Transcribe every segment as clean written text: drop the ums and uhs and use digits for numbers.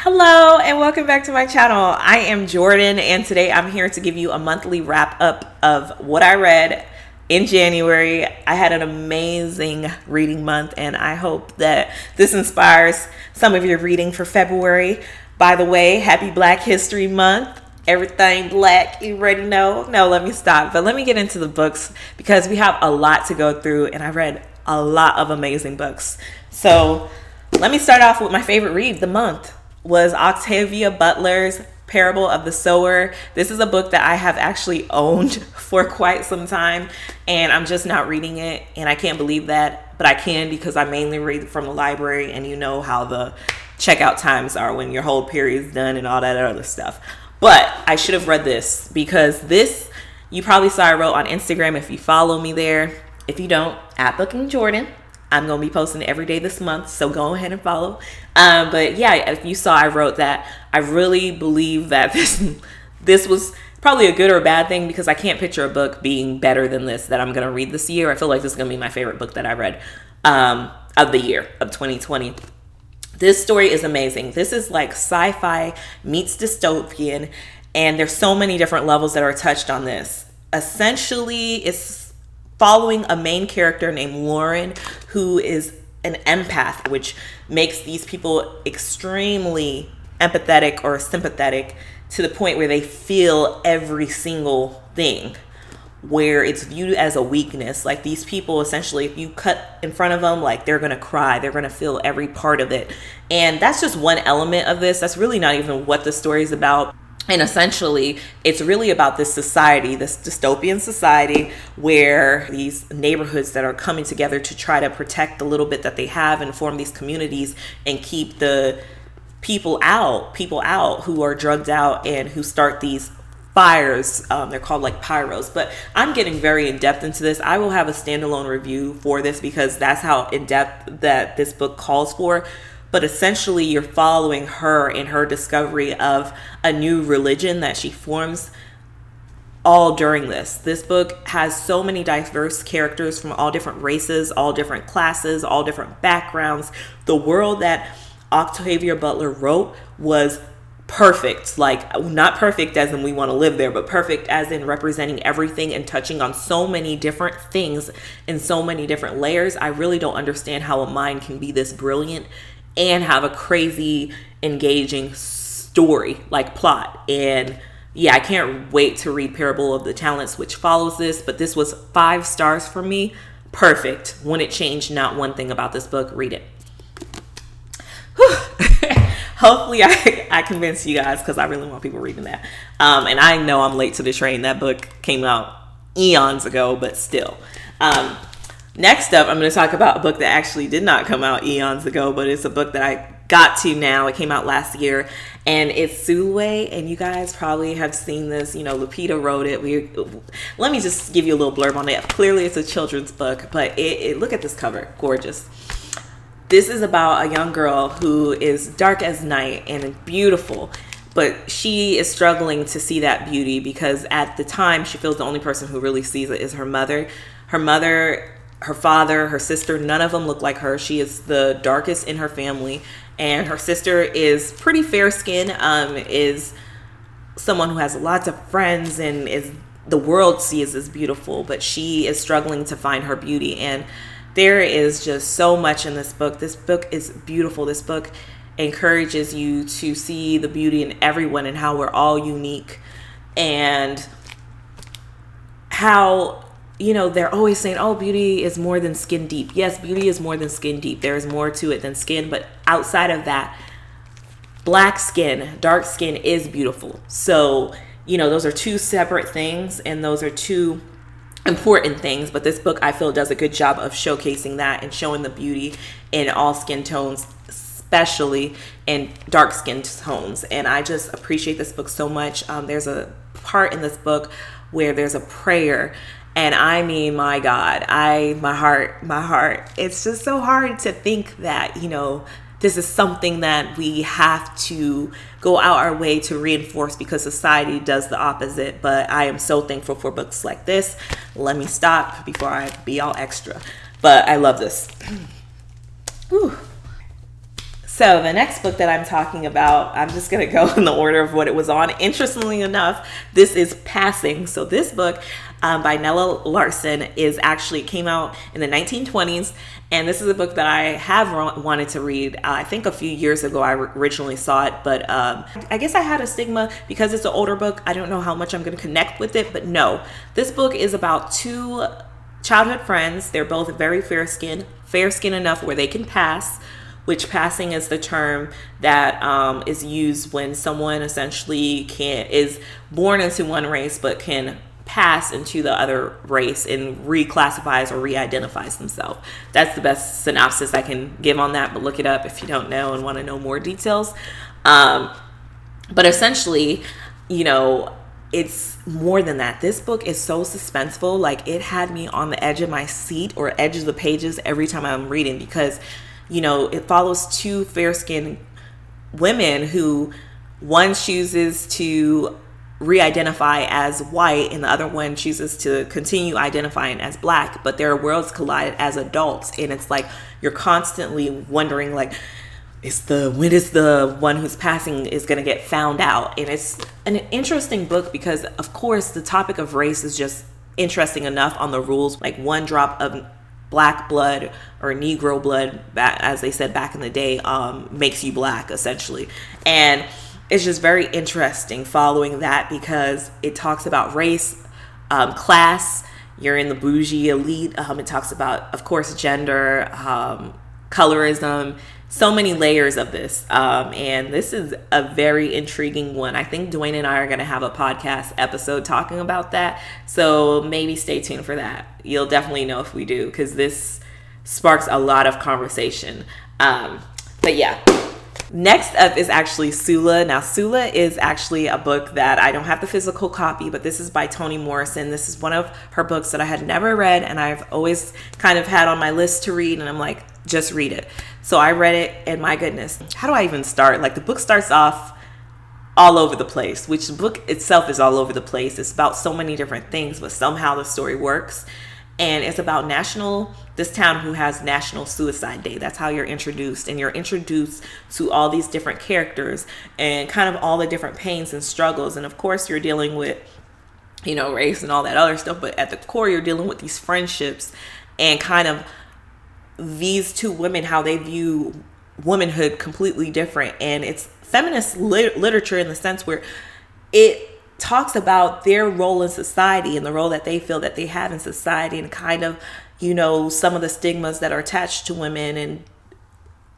Hello and welcome back to my channel. I am Jordan and today I'm here to give you a monthly wrap up of what I read in January. I had an amazing reading month and I hope that this inspires some of your reading for February. By the way, happy Black History Month. Everything black, you already know. No, let me stop. But let me get into the books because we have a lot to go through and I read a lot of amazing books. So let me start off with my favorite read of the month. Was Octavia Butler's Parable of the Sower. This is a book that I have actually owned for quite some time and I'm just not reading it, and I can't believe that, but I can because I mainly read from the library, and you know how the checkout times are when your whole period is done and all that other stuff. But I should have read this because this, you probably saw I wrote on Instagram if you follow me there. If you don't, at Booking Jordan. I'm going to be posting every day this month, so go ahead and follow. But yeah, if you saw, I wrote that I really believe that this was probably a good or a bad thing because I can't picture a book being better than this that I'm going to read this year. I feel like this is going to be my favorite book that I read of the year of 2020. This story is amazing. This is like sci-fi meets dystopian, and there's so many different levels that are touched on this. Essentially, it's following a main character named Lauren, who is an empath, which makes these people extremely empathetic or sympathetic to the point where they feel every single thing, where it's viewed as a weakness. Like these people, essentially, if you cut in front of them, like they're gonna cry, they're gonna feel every part of it. And that's just one element of this. That's really not even what the story is about. And essentially, it's really about this society, this dystopian society, where these neighborhoods that are coming together to try to protect the little bit that they have and form these communities and keep the people out who are drugged out and who start these fires. They're called like pyros. But I'm getting very in-depth into this. I will have a standalone review for this because that's how in-depth that this book calls for. But essentially, you're following her in her discovery of a new religion that she forms all during this. This book has so many diverse characters from all different races, all different classes, all different backgrounds. The world that Octavia Butler wrote was perfect. Like, not perfect as in we want to live there, but perfect as in representing everything and touching on so many different things in so many different layers. I really don't understand how a mind can be this brilliant and have a crazy, engaging story, like plot. And yeah, I can't wait to read Parable of the Talents, which follows this, but this was 5 stars for me. Perfect. Wouldn't change not one thing about this book. Read it. Hopefully I convinced you guys because I really want people reading that. And I know I'm late to the train. That book came out eons ago, but still. Next up, I'm going to talk about a book that actually did not come out eons ago, but it's a book that I got to now. It came out last year, and it's Sula, and you guys probably have seen this. You know, Lupita wrote it. Let me just give you a little blurb on it. Clearly, it's a children's book, but look at this cover. Gorgeous. This is about a young girl who is dark as night and beautiful, but she is struggling to see that beauty because at the time, she feels the only person who really sees it is her mother. Her father, her sister, none of them look like her. She is the darkest in her family, and her sister is pretty fair skinned, is someone who has lots of friends and is the world sees as beautiful, but she is struggling to find her beauty. And there is just so much in this book. This book is beautiful. This book encourages you to see the beauty in everyone and how we're all unique, and how, you know, they're always saying, oh, beauty is more than skin deep. Yes, beauty is more than skin deep. There is more to it than skin. But outside of that, black skin, dark skin is beautiful. So, you know, those are two separate things, and those are two important things. But this book, I feel, does a good job of showcasing that and showing the beauty in all skin tones, especially in dark skin tones. And I just appreciate this book so much. There's a part in this book where there's a prayer. And I mean, my God, my heart, it's just so hard to think that, you know, this is something that we have to go out our way to reinforce because society does the opposite. But I am so thankful for books like this. Let me stop before I be all extra. But I love this. Whew. So the next book that I'm talking about, I'm just going to go in the order of what it was on. Interestingly enough, this is Passing. So this book by Nella Larsen came out in the 1920s. And this is a book that I have wanted to read. I think a few years ago I originally saw it, but I guess I had a stigma because it's an older book. I don't know how much I'm going to connect with it, but no. This book is about two childhood friends. They're both very fair-skinned enough where they can pass, which passing is the term that is used when someone essentially is born into one race but can pass into the other race and reclassifies or re-identifies themselves. That's the best synopsis I can give on that, but look it up if you don't know and want to know more details. But essentially, it's more than that. This book is so suspenseful. Like, it had me on the edge of my seat or edge of the pages every time I'm reading because, it follows two fair-skinned women who one chooses to re-identify as white and the other one chooses to continue identifying as black, but their worlds collide as adults, and it's like you're constantly wondering, like, when is the one who's passing is going to get found out? And it's an interesting book because, of course, the topic of race is just interesting enough on the rules. Like, one drop of black blood or Negro blood, as they said back in the day, makes you black, essentially. And it's just very interesting following that because it talks about race, class, you're in the bougie elite. It talks about, of course, gender, colorism, so many layers of this. And this is a very intriguing one. I think Dwayne and I are going to have a podcast episode talking about that. So maybe stay tuned for that. You'll definitely know if we do because this sparks a lot of conversation. But yeah. Next up is actually Sula. Now, Sula is actually a book that I don't have the physical copy, but this is by Toni Morrison. This is one of her books that I had never read, and I've always kind of had on my list to read, and I'm like, just read it. So I read it, and my goodness, how do I even start? Like, the book starts off all over the place, which the book itself is all over the place. It's about so many different things, but somehow the story works. And it's about this town who has National Suicide Day. That's how you're introduced. And you're introduced to all these different characters and kind of all the different pains and struggles. And of course, you're dealing with, race and all that other stuff. But at the core, you're dealing with these friendships and kind of these two women, how they view womanhood completely different. And it's feminist literature in the sense where it talks about their role in society and the role that they feel that they have in society and kind of, some of the stigmas that are attached to women and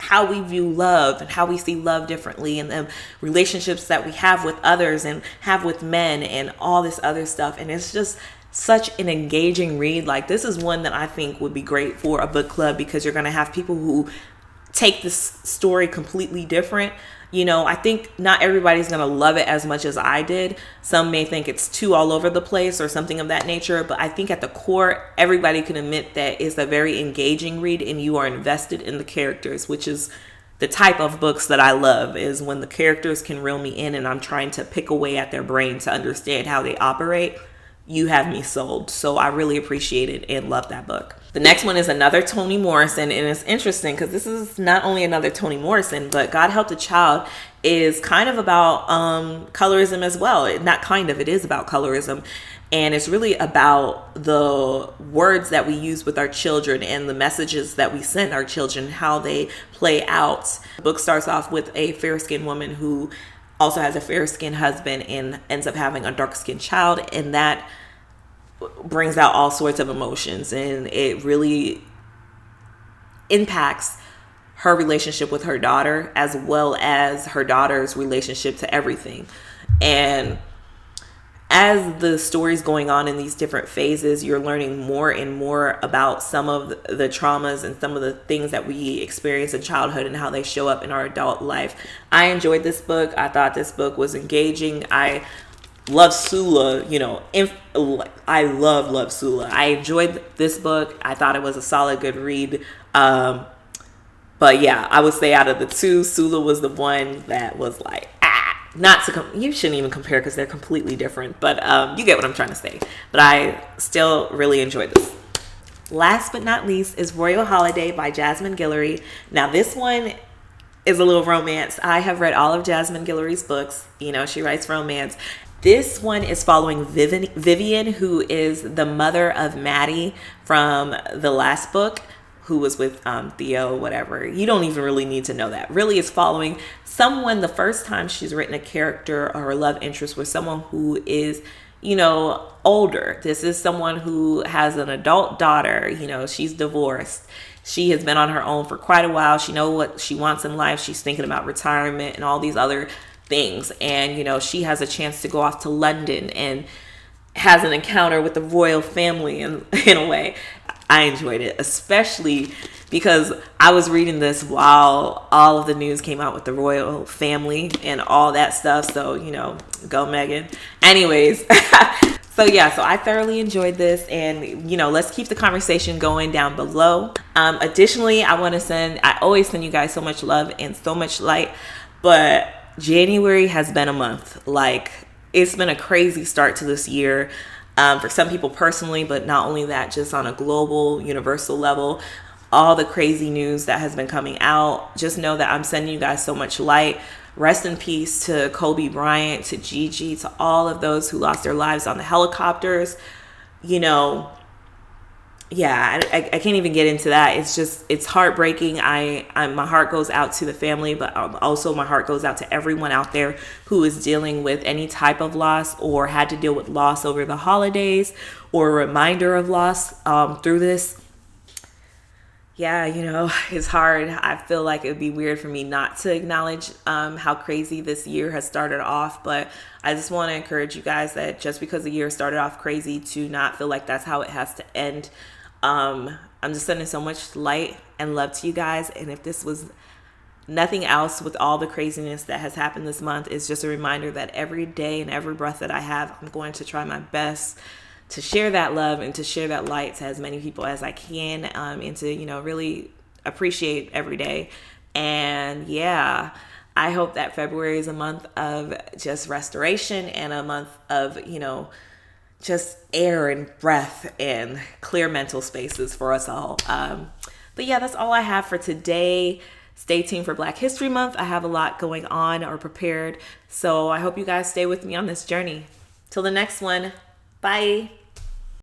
how we view love and how we see love differently and the relationships that we have with others and have with men and all this other stuff. And it's just such an engaging read. Like, this is one that I think would be great for a book club because you're going to have people who take this story completely different. I think not everybody's going to love it as much as I did. Some may think it's too all over the place or something of that nature. But I think at the core, everybody can admit that it's a very engaging read and you are invested in the characters, which is the type of books that I love, is when the characters can reel me in and I'm trying to pick away at their brain to understand how they operate. You have me sold. So I really appreciate it and love that book. The next one is another Toni Morrison, and it's interesting because this is not only another Toni Morrison, but God Help the Child is kind of about colorism as well. It is about colorism, and it's really about the words that we use with our children and the messages that we send our children, how they play out. The book starts off with a fair-skinned woman who also has a fair-skinned husband and ends up having a dark-skinned child, and that brings out all sorts of emotions, and it really impacts her relationship with her daughter as well as her daughter's relationship to everything. And as the story's going on in these different phases, you're learning more and more about some of the traumas and some of the things that we experience in childhood and how they show up in our adult life. I enjoyed this book. I thought this book was engaging. I love Sula, I love Sula. I enjoyed this book. I thought it was a solid, good read. But yeah, I would say out of the two, Sula was the one that was like, you shouldn't even compare because they're completely different, but you get what I'm trying to say. But I still really enjoyed this. Last but not least is Royal Holiday by Jasmine Guillory. Now this one is a little romance. I have read all of Jasmine Guillory's books. You know, she writes romance. This one is following Vivian, who is the mother of Maddie from the last book, who was with Theo, whatever. You don't even really need to know that. Really, it's following someone. The first time she's written a character or a love interest with someone who is, you know, older. This is someone who has an adult daughter. You know, she's divorced. She has been on her own for quite a while. She knows what she wants in life. She's thinking about retirement and all these other things. And, you know, she has a chance to go off to London and has an encounter with the royal family in a way. I enjoyed it, especially because I was reading this while all of the news came out with the royal family and all that stuff. So, you know, go Megan. Anyways, so yeah, so I thoroughly enjoyed this, and, you know, let's keep the conversation going down below. Additionally, I always send you guys so much love and so much light, but January has been a month. Like, it's been a crazy start to this year. For some people personally, but not only that, just on a global, universal level, all the crazy news that has been coming out. Just know that I'm sending you guys so much light. Rest in peace to Kobe Bryant, to Gigi, to all of those who lost their lives on the helicopters. You know, yeah, I can't even get into that. It's heartbreaking. My heart goes out to the family, but also my heart goes out to everyone out there who is dealing with any type of loss or had to deal with loss over the holidays or a reminder of loss through this. Yeah, you know, it's hard. I feel like it would be weird for me not to acknowledge how crazy this year has started off. But I just want to encourage you guys that just because the year started off crazy, to not feel like that's how it has to end. I'm just sending so much light and love to you guys. And if this was nothing else with all the craziness that has happened this month, it's just a reminder that every day and every breath that I have, I'm going to try my best to share that love and to share that light to as many people as I can, and to, you know, really appreciate every day. And yeah, I hope that February is a month of just restoration and a month of, you know, just air and breath and clear mental spaces for us all. But yeah, that's all I have for today. Stay tuned for Black History Month. I have a lot going on or prepared. So I hope you guys stay with me on this journey. Till the next one. Bye.